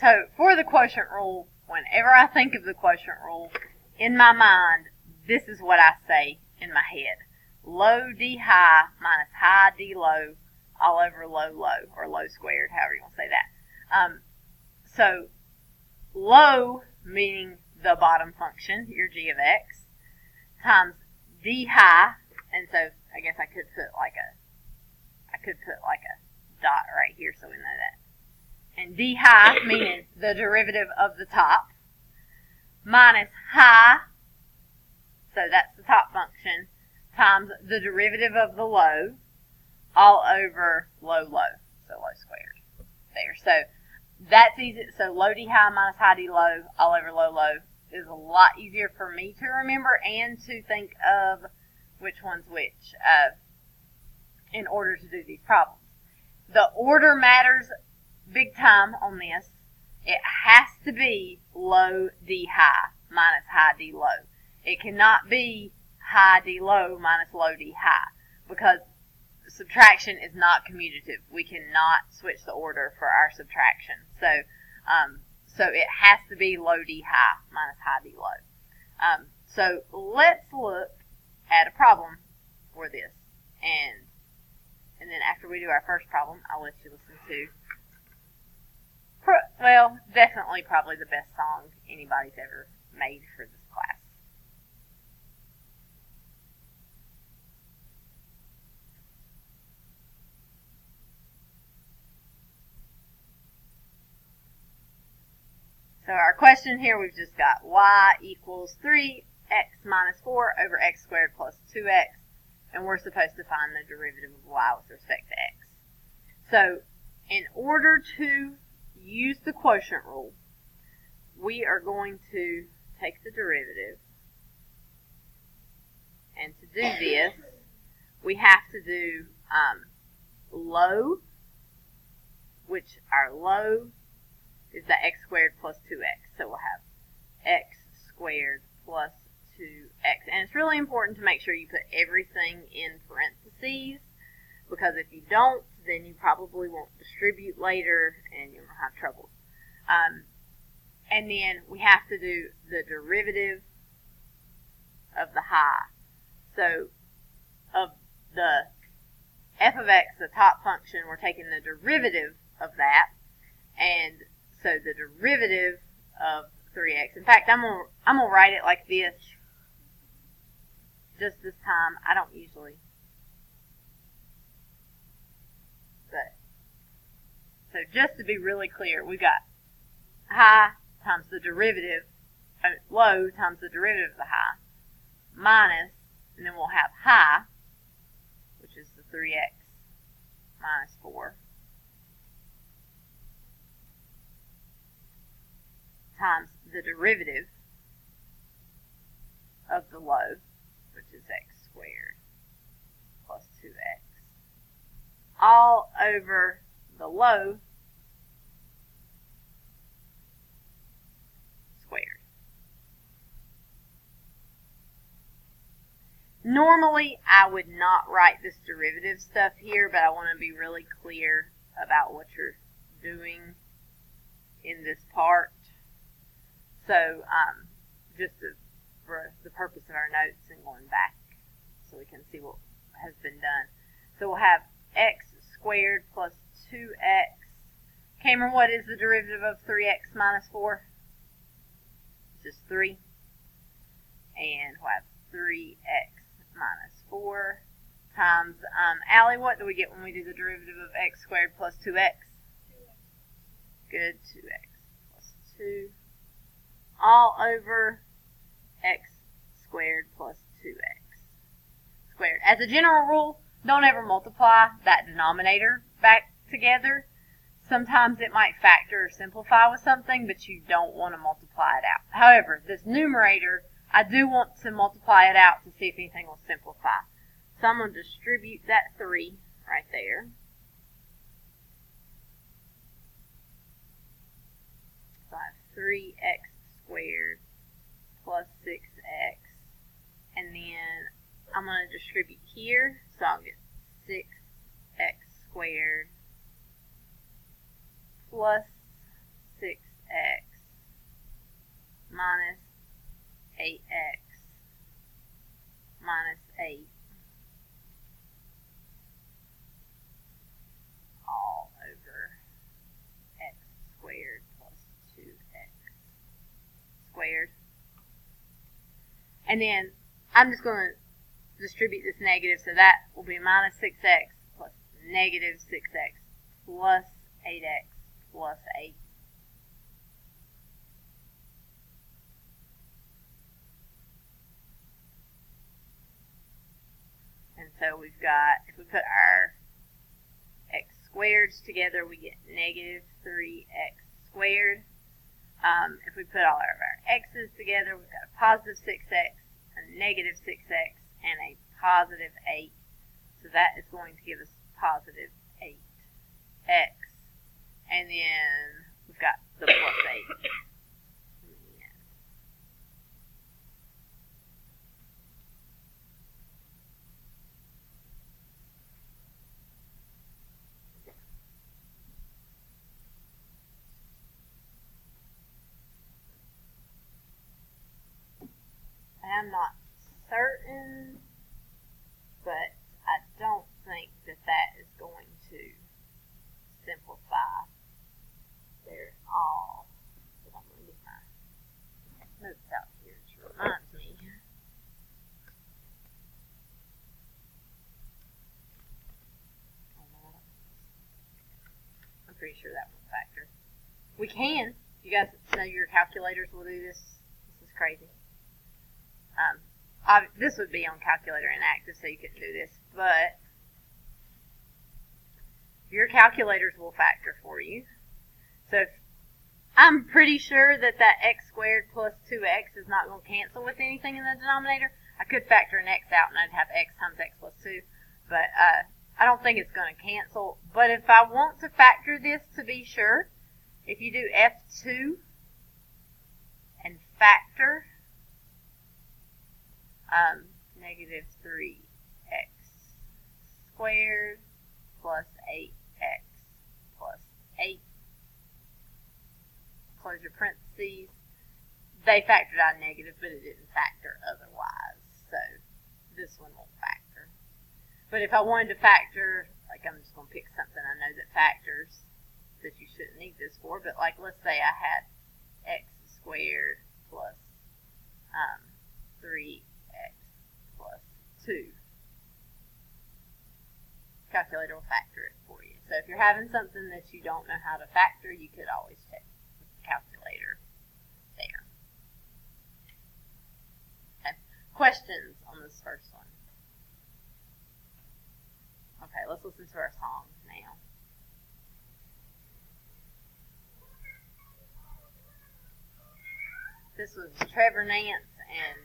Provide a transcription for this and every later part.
So for the quotient rule, whenever I think of the quotient rule, in my mind, this is what I say in my head. Low D high minus high D low all over low low, or low squared, however you want to say that. So low meaning the bottom function, your g of x, times D high, and so I guess I could put like a dot right here so we know that. And D high meaning the derivative of the top, minus high, so that's the top function, times the derivative of the low, all over low low, so low squared. There. So that's easy. So low D high minus high D low, all over low low, is a lot easier for me to remember and to think of which one's which in order to do these problems. The order matters big time on this. It has to be low D high minus high D low. It cannot be high D low minus low D high, because subtraction is not commutative. We cannot switch the order for our subtraction. So it has to be low D high minus high D low. So let's look at a problem for this, and then after we do our first problem, I'll let you listen to, definitely probably the best song anybody's ever made for this class. So our question here, we've just got y equals 3x minus 4 over x squared plus 2x, and we're supposed to find the derivative of y with respect to x. So in order to use the quotient rule, we are going to take the derivative, and to do this, we have to do low, which our low is the x squared plus 2x. So we'll have x squared plus 2x. And it's really important to make sure you put everything in parentheses, because if you don't, then you probably won't distribute later and you'll have trouble. And then we have to do the derivative of the high. So of the f of x, the top function, we're taking the derivative of that, and so the derivative of 3x. In fact, I'm gonna write it like this. Just this time, I don't usually, but so just to be really clear, we got high times the derivative, low times the derivative of the high, minus, and then we'll have high, which is the 3x minus 4, times the derivative of the low, which is x squared plus 2x, all over the low squared. Normally, I would not write this derivative stuff here, but I want to be really clear about what you're doing in this part. So, just for the purpose of our notes and going back so we can see what has been done. So we'll have x squared plus 2x. Cameron, what is the derivative of 3x minus 4? It's just 3. And we'll have 3x minus 4 times, Allie, what do we get when we do the derivative of x squared plus 2x? 2x. Good, 2x plus 2. All over x squared plus 2x squared. As a general rule, don't ever multiply that denominator back together. Sometimes it might factor or simplify with something, but you don't want to multiply it out. However, this numerator, I do want to multiply it out to see if anything will simplify. So I'm going to distribute that 3 right there. So I have 3x squared plus 6x, and then I'm going to distribute here, so I'll get 6x squared plus 6x minus 8x minus 8 all over x squared plus 2x squared. And then I'm just going to distribute this negative, so that will be minus 6x plus negative 6x plus 8x plus 8. And so we've got, if we put our x squareds together, we get negative 3x squared. If we put all of our x's together, we've got a positive 6x, a negative 6x, and a positive 8. So that is going to give us positive 8x. And then we've got the plus 8. I'm not certain, but I don't think that that is going to simplify there at all. But I'm going to get my notes out here to remind me. I'm pretty sure that won't factor. We can. You guys know your calculators will do this. This is crazy. This would be on calculator inactive, so you couldn't do this, but your calculators will factor for you. So I'm pretty sure that that x squared plus 2x is not going to cancel with anything in the denominator. I could factor an x out and I'd have x times x plus 2, but I don't think it's going to cancel. But if I want to factor this to be sure, if you do F2 and factor negative 3x squared plus 8x plus 8, close your parentheses. They factored out negative, but it didn't factor otherwise, so this one won't factor. But if I wanted to factor, like I'm just going to pick something I know that factors that you shouldn't need this for, but like let's say I had x squared plus 3x plus 2. Calculator will factor it for you. So if you're having something that you don't know how to factor, you could always check the calculator there. Okay. Questions on this first one? Okay, let's listen to our song now. This was Trevor Nance and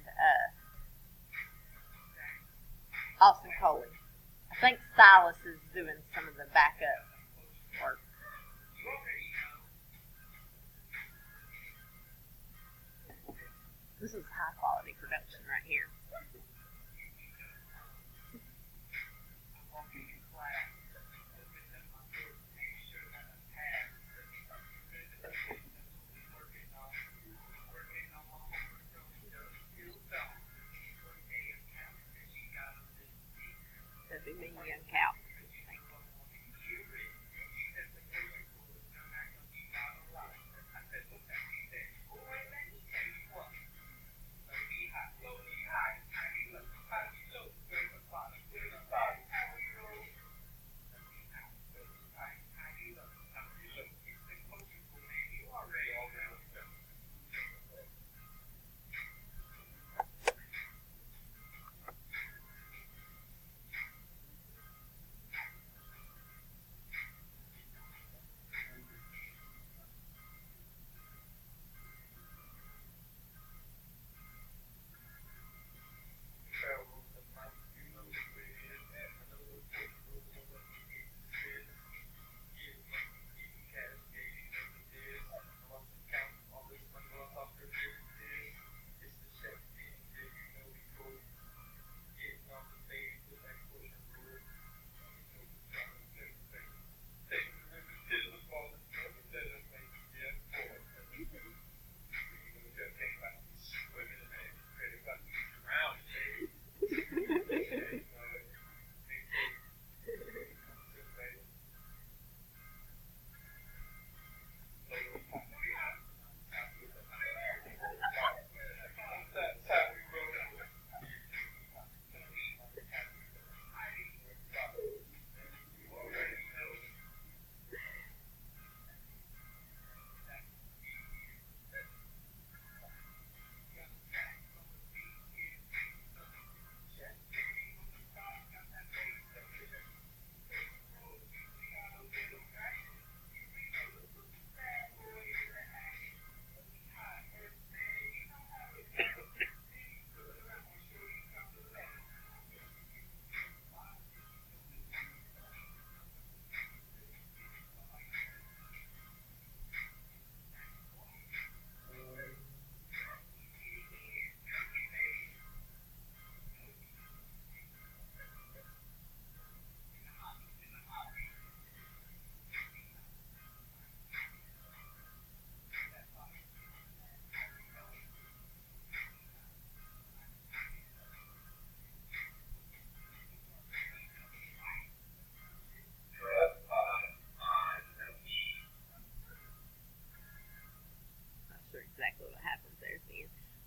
Austin Coley. I think Silas is doing some of the backup work. This is high quality production right here. That'd be me and Calc.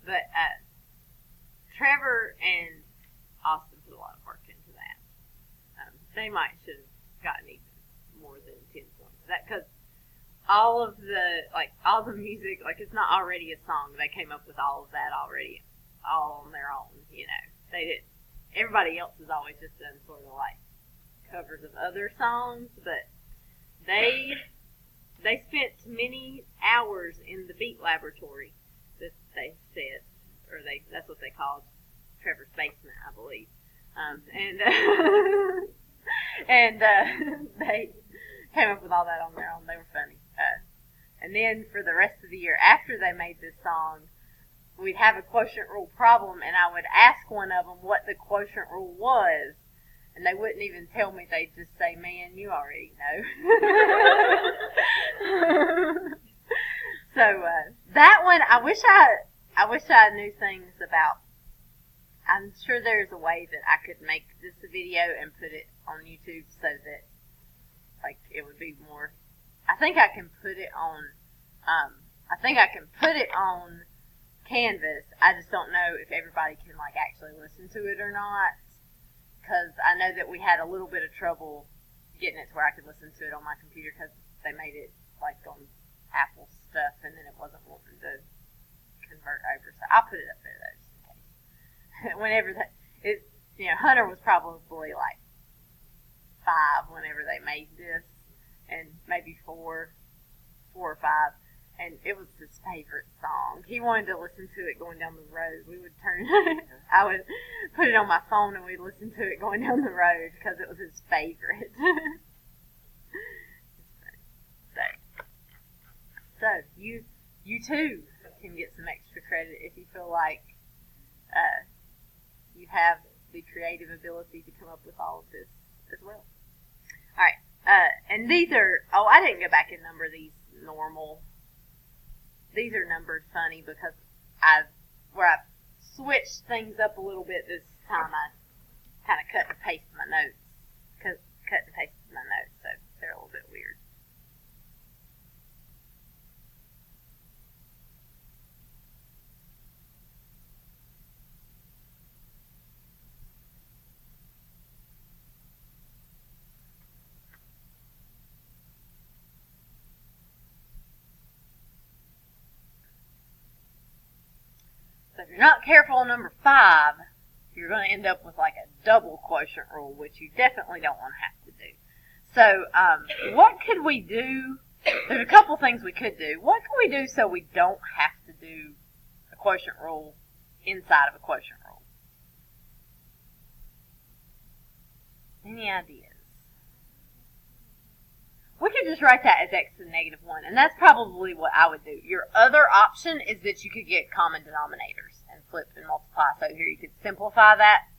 But Trevor and Austin put a lot of work into that. They might should have gotten even more than 10 points. That because all the music, it's not already a song. They came up with all of that already, all on their own. They did. Everybody else has always just done sort of like covers of other songs, but they spent many hours in the beat laboratory that they said, or that's what they called Trevor's basement, I believe. And they came up with all that on their own. They were funny. And then for the rest of the year after they made this song, we'd have a quotient rule problem, and I would ask one of them what the quotient rule was, and they wouldn't even tell me. They'd just say, "Man, you already know." So that one, I wish I knew things about. I'm sure there's a way that I could make this a video and put it on YouTube so that it would be more. I think I can put it on. Canvas. I just don't know if everybody can actually listen to it or not, because I know that we had a little bit of trouble getting it to where I could listen to it on my computer because they made it on Apple stuff and then it wasn't wanting to convert over. So I'll put it up there though, just in case. Whenever Hunter was probably 5 whenever they made this, and maybe 4 or 5. And it was his favorite song. He wanted to listen to it going down the road. I would put it on my phone and we'd listen to it going down the road because it was his favorite. So you too can get some extra credit if you feel like you have the creative ability to come up with all of this as well. All right. And these are, I didn't go back and number these normal. These are numbered funny because I've switched things up a little bit this time. I kind of cut and pasted my notes. So they're a little bit weird. So if you're not careful on number 5, you're going to end up with a double quotient rule, which you definitely don't want to have to do. So what could we do? There's a couple things we could do. What can we do so we don't have to do a quotient rule inside of a quotient rule? Any ideas? We could just write that as x to the negative 1, and that's probably what I would do. Your other option is that you could get common denominators and flip and multiply. So here you could simplify that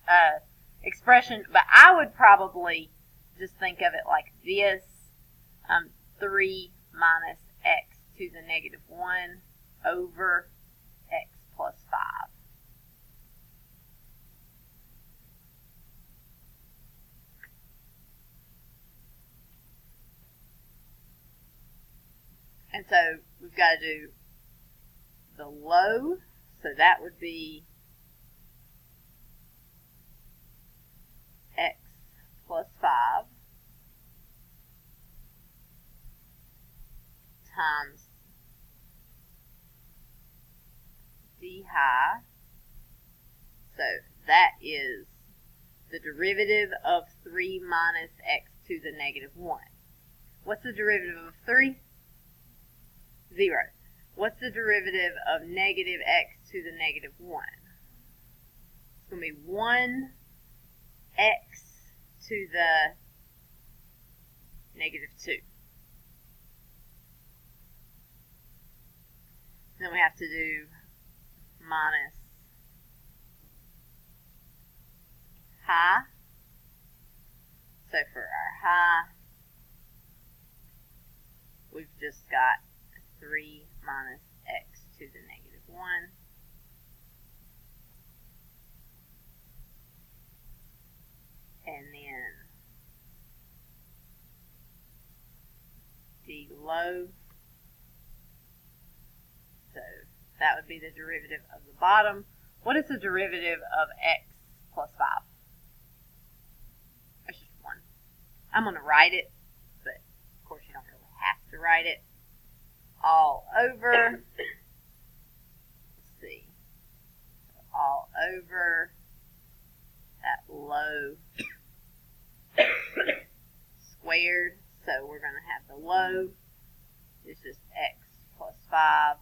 expression, but I would probably just think of it like this, 3 minus x to the negative 1 over x plus 5. And so we've got to do the low, so that would be x plus 5 times d high. So that is the derivative of 3 minus x to the negative 1. What's the derivative of 3? 0. What's the derivative of negative x to the negative 1? It's going to be 1x to the negative 2. Then we have to do minus high. So for our high, we've just got 3 minus x to the negative 1. And then d low. So That would be the derivative of the bottom. What is the derivative of x plus 5? It's just 1. I'm going to write it, but of course you don't really have to write it. All over, let's see, all over that low squared. So we're going to have the low is just x plus 5.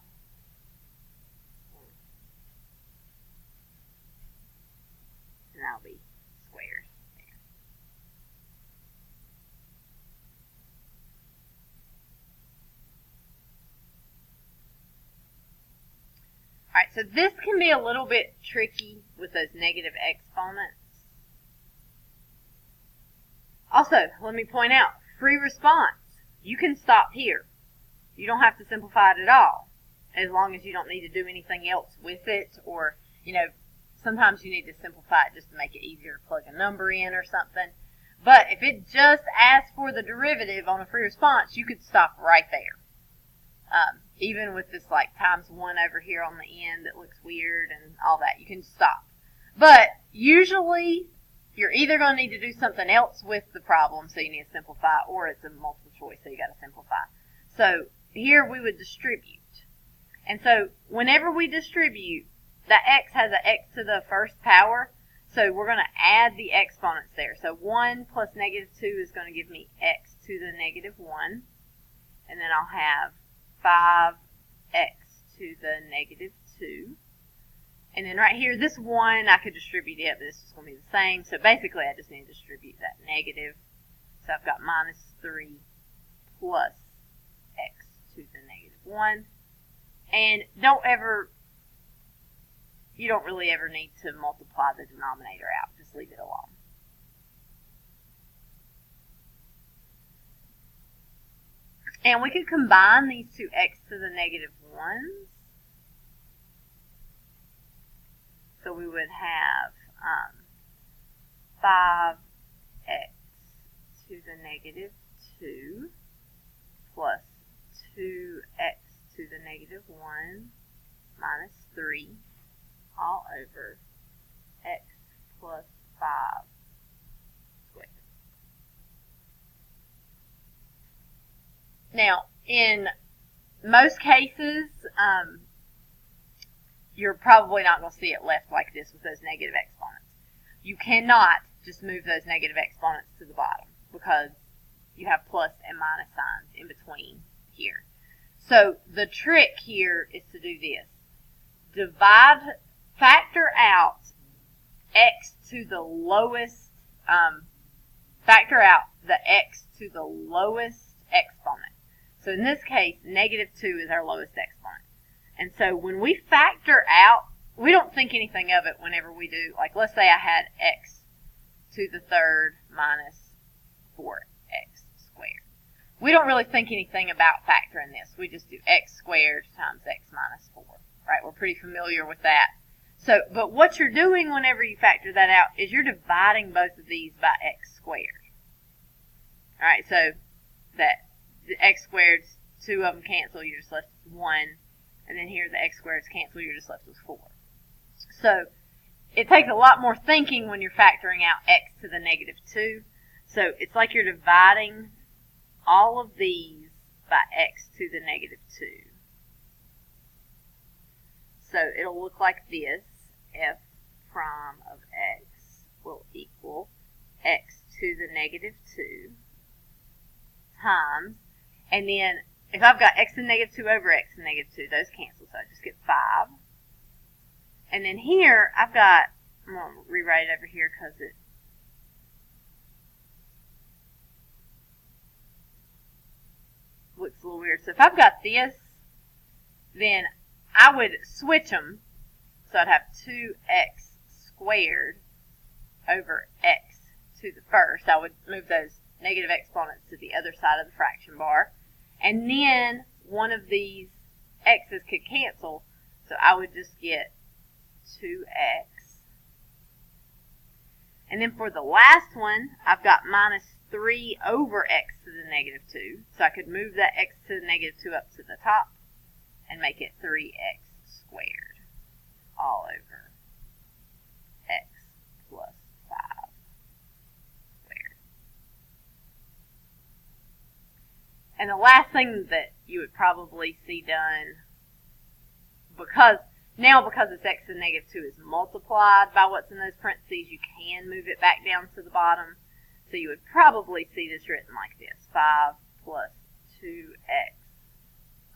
And that'll be squared there. Alright, so this can be a little bit tricky with those negative exponents. Also, let me point out, free response. You can stop here. You don't have to simplify it at all, as long as you don't need to do anything else with it, or, sometimes you need to simplify it just to make it easier to plug a number in or something. But if it just asks for the derivative on a free response, you could stop right there. Even with this like times 1 over here on the end that looks weird and all that, you can stop. But usually you're either going to need to do something else with the problem, so you need to simplify, or it's a multiple choice, so you got to simplify. So here we would distribute. And so whenever we distribute, that x has an x to the first power, so we're going to add the exponents there. So 1 plus negative 2 is going to give me x to the negative 1. And then I'll have 5x to the negative 2. And then right here, this 1, I could distribute it, but this is going to be the same. So basically, I just need to distribute that negative. So I've got minus 3 plus x to the negative 1. And you don't really ever need to multiply the denominator out. Just leave it alone. And we could combine these two x to the negative 1s. So we would have 5x to the negative 2 plus 2x to the negative 1 minus 3 all over x plus 5 squared. Now, in most cases, you're probably not going to see it left like this with those negative exponents. You cannot just move those negative exponents to the bottom because you have plus and minus signs in between here. So the trick here is to do this. Factor out x to the lowest, factor out the x to the lowest exponent. So in this case, negative 2 is our lowest exponent. And so when we factor out, we don't think anything of it whenever we do, like let's say I had x to the third minus 4x squared. We don't really think anything about factoring this. We just do x squared times x minus 4, right? We're pretty familiar with that. So, but what you're doing whenever you factor that out is you're dividing both of these by x squared. All right, so that the x squared, 2 of them cancel, you're just left with 1. And then here the x squareds cancel, you're just left with 4. So it takes a lot more thinking when you're factoring out x to the negative 2. So it's like you're dividing all of these by x to the negative 2. So it'll look like this. F prime of x will equal x to the negative 2 times, and then if I've got x to the negative 2 over x to the negative 2, those cancel, so I just get 5. And then here, I'm going to rewrite it over here because it looks a little weird. So if I've got this, then I would switch them. So I'd have 2x squared over x to the first. I would move those negative exponents to the other side of the fraction bar. And then one of these x's could cancel, so I would just get 2x. And then for the last one, I've got minus 3 over x to the negative 2. So I could move that x to the negative 2 up to the top and make it 3x squared all over x plus 5 squared. And the last thing that you would probably see done, because it's x to the negative 2 is multiplied by what's in those parentheses, you can move it back down to the bottom. So you would probably see this written like this: 5 plus 2x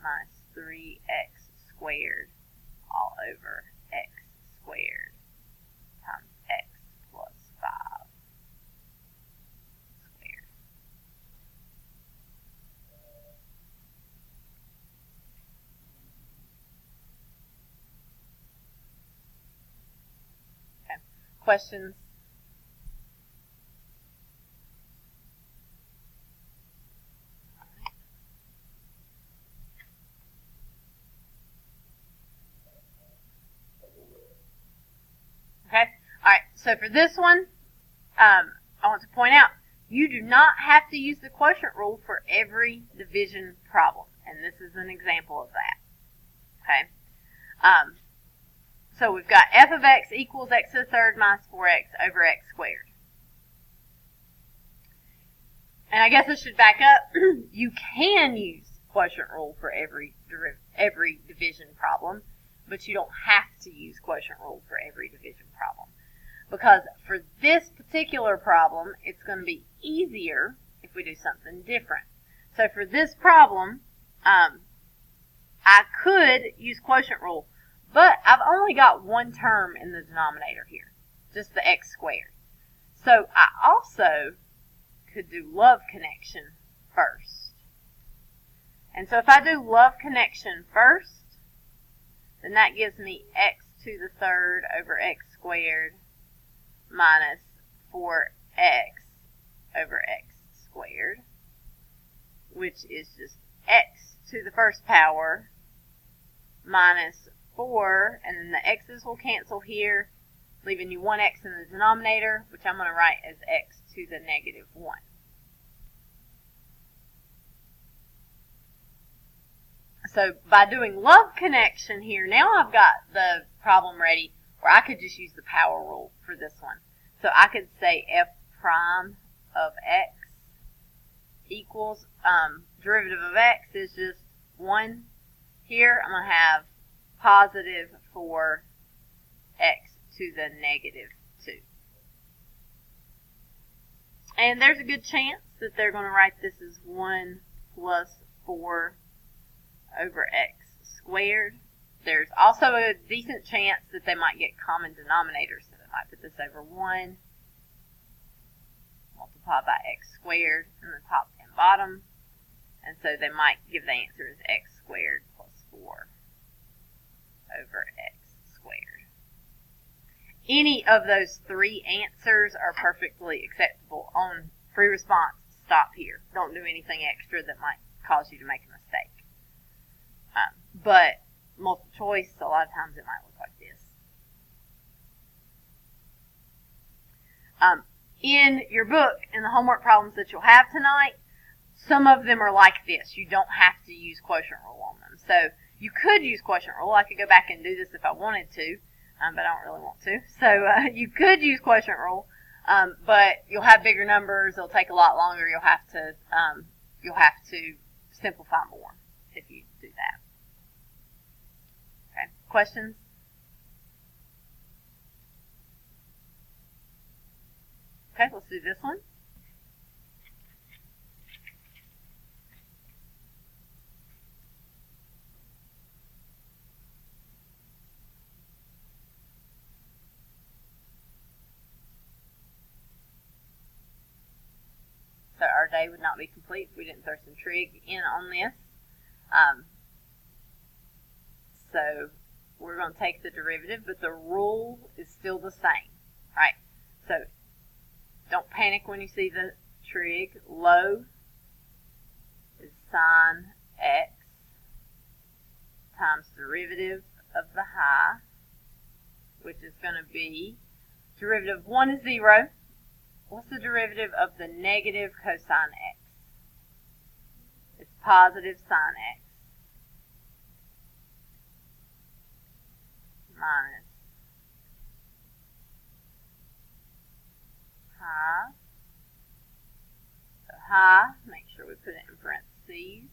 minus 3x squared all over x squared times x plus 5 squared. Okay. Questions? Okay, all right, so for this one, I want to point out, you do not have to use the quotient rule for every division problem, and this is an example of that. Okay, so we've got f of x equals x to the third minus 4x over x squared. And I guess I should back up. You can use quotient rule for every division problem, but you don't have to use quotient rule for every division problem. Because for this particular problem, it's going to be easier if we do something different. So for this problem, I could use quotient rule, but I've only got one term in the denominator here, just the x squared. So I also could do love connection first. And so if I do love connection first, then that gives me x to the third over x squared minus 4x over x squared, which is just x to the first power minus 4, and then the x's will cancel here, leaving you one x in the denominator, which I'm going to write as x to the negative 1. So by doing love connection here, now I've got the problem ready where I could just use the power rule for this one. So I could say f prime of x equals, derivative of x is just 1. Here I'm going to have positive 4x to the negative 2. And there's a good chance that they're going to write this as 1 plus 4 over x squared. There's also a decent chance that they might get common denominators, so they might put this over 1 multiplied by x squared in the top and bottom, and so they might give the answer as x squared plus 4 over x squared. Any of those three answers are perfectly acceptable. On free response, stop here. Don't do anything extra that might cause you to make a mistake. But multiple choice, a lot of times it might look like this. In your book, in the homework problems that you'll have tonight, some of them are like this. You don't have to use quotient rule on them. So you could use quotient rule. I could go back and do this if I wanted to, but I don't really want to. So you could use quotient rule, but you'll have bigger numbers. It'll take a lot longer. You'll have to simplify more if you do that. Okay, questions? Okay, let's do this one. So our day would not be complete if we didn't throw some trig in on this. So we're going to take the derivative, but the rule is still the same, right? So don't panic when you see the trig. Low is sine x times derivative of the high, which is going to be derivative of 1 is 0. What's the derivative of the negative cosine x? It's positive sine x. minus high. So high, make sure we put it in parentheses.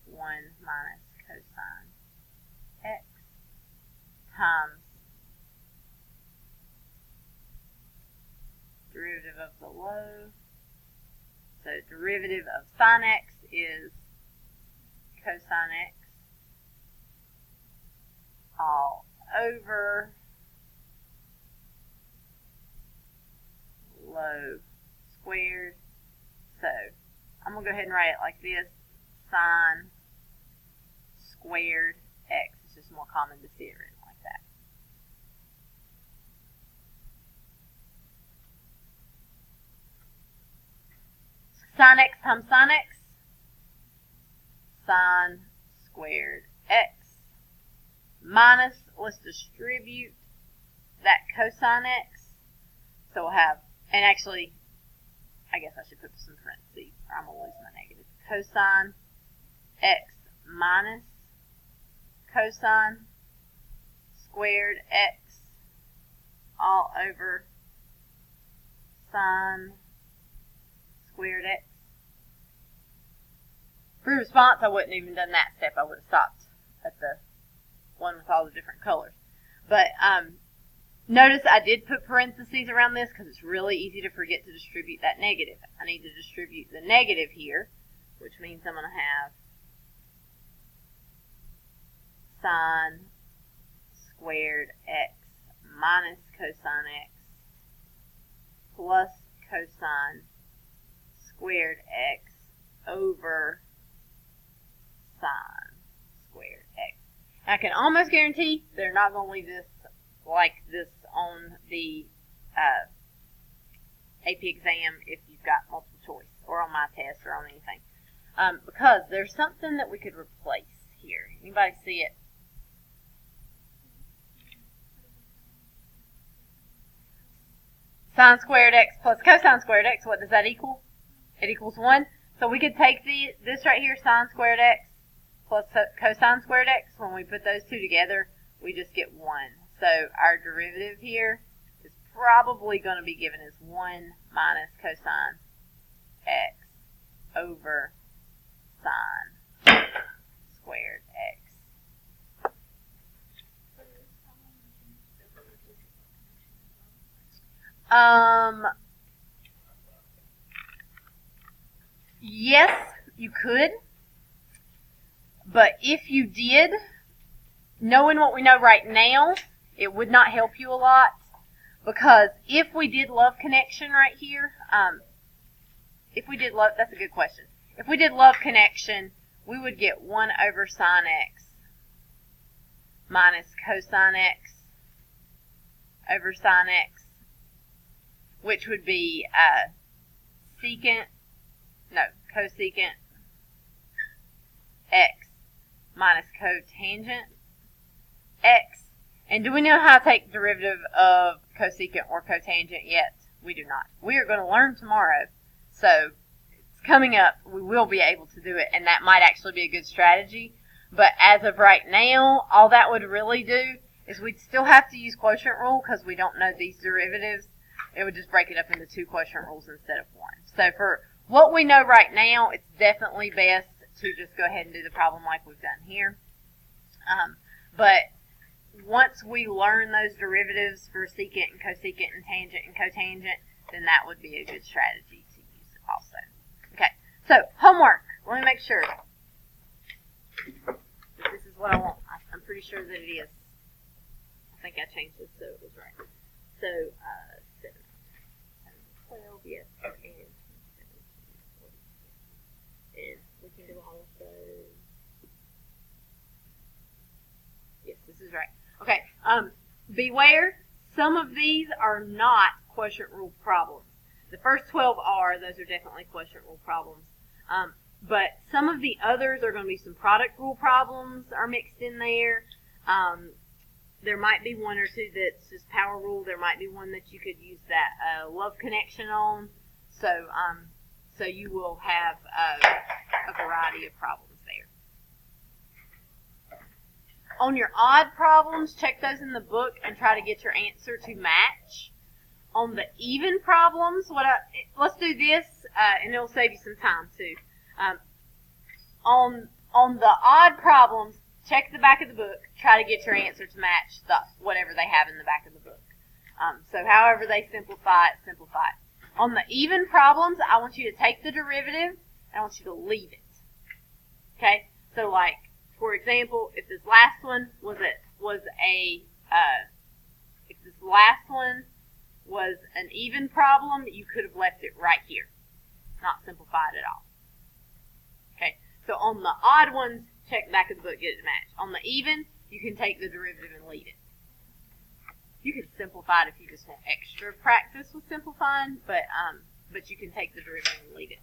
1 minus cosine x times derivative of the low. So derivative of sine x is cosine x all over low squared. So I'm going to go ahead and write it like this. Sine squared x. It's just more common to see it written like that. Sine x times sine x. Sine squared x minus, let's distribute that cosine x. So we'll have, and actually, I guess I should put some parentheses or I'm going to lose my negative. Cosine x minus cosine squared x all over sine squared x. For response, I wouldn't even done that step. I would have stopped at the one with all the different colors. But notice I did put parentheses around this because it's really easy to forget to distribute that negative. I need to distribute the negative here, which means I'm going to have sine squared x minus cosine x plus cosine squared x over sine squared x. I can almost guarantee they're not going to leave this like this on the AP exam if you've got multiple choice or on my test or on anything. Because there's something that we could replace here. Anybody see it? Sine squared x plus cosine squared x, what does that equal? It equals 1. So we could take this right here, sine squared x plus cosine squared x. When we put those two together, we just get 1. So our derivative here is probably going to be given as 1 minus cosine x over sine squared x. Yes, you could. But if you did, knowing what we know right now, it would not help you a lot. Because if we did love connection right here, that's a good question. If we did love connection, we would get 1 over sine x minus cosine x over sine x, which would be cosecant x minus cotangent x. And do we know how to take derivative of cosecant or cotangent yet? We do not. We are going to learn tomorrow. So it's coming up. We will be able to do it, and that might actually be a good strategy. But as of right now, all that would really do is we'd still have to use quotient rule because we don't know these derivatives. It would just break it up into 2 quotient rules instead of 1. So for what we know right now, it's definitely best to just go ahead and do the problem like we've done here. But once we learn those derivatives for secant and cosecant and tangent and cotangent, then that would be a good strategy to use also. Okay, so homework. Let me make sure. This is what I want. I'm pretty sure that it is. I think I changed this so it was right. So 7, 12, yes, and 7, 40. And we can do all of those. Yes, this is right. Okay, beware, some of these are not quotient rule problems. The first 12 are, those are definitely quotient rule problems. But some of the others are going to be some product rule problems are mixed in there. There might be 1 or 2 that's just power rule. There might be 1 that you could use that love connection on. So, so you will have a variety of problems there. On your odd problems, check those in the book and try to get your answer to match. On the even problems, let's do this, and it'll save you some time too. On the odd problems, check the back of the book. Try to get your answer to match whatever they have in the back of the book. So however they simplify it, simplify it. On the even problems, I want you to take the derivative and I want you to leave it. Okay? So like, for example, if this last one was an even problem, you could have left it right here. Not simplified at all. Okay? So on the odd ones, check the back of the book, get it to match. On the even, you can take the derivative and leave it. You can simplify it if you just want extra practice with simplifying, but you can take the derivative and leave it.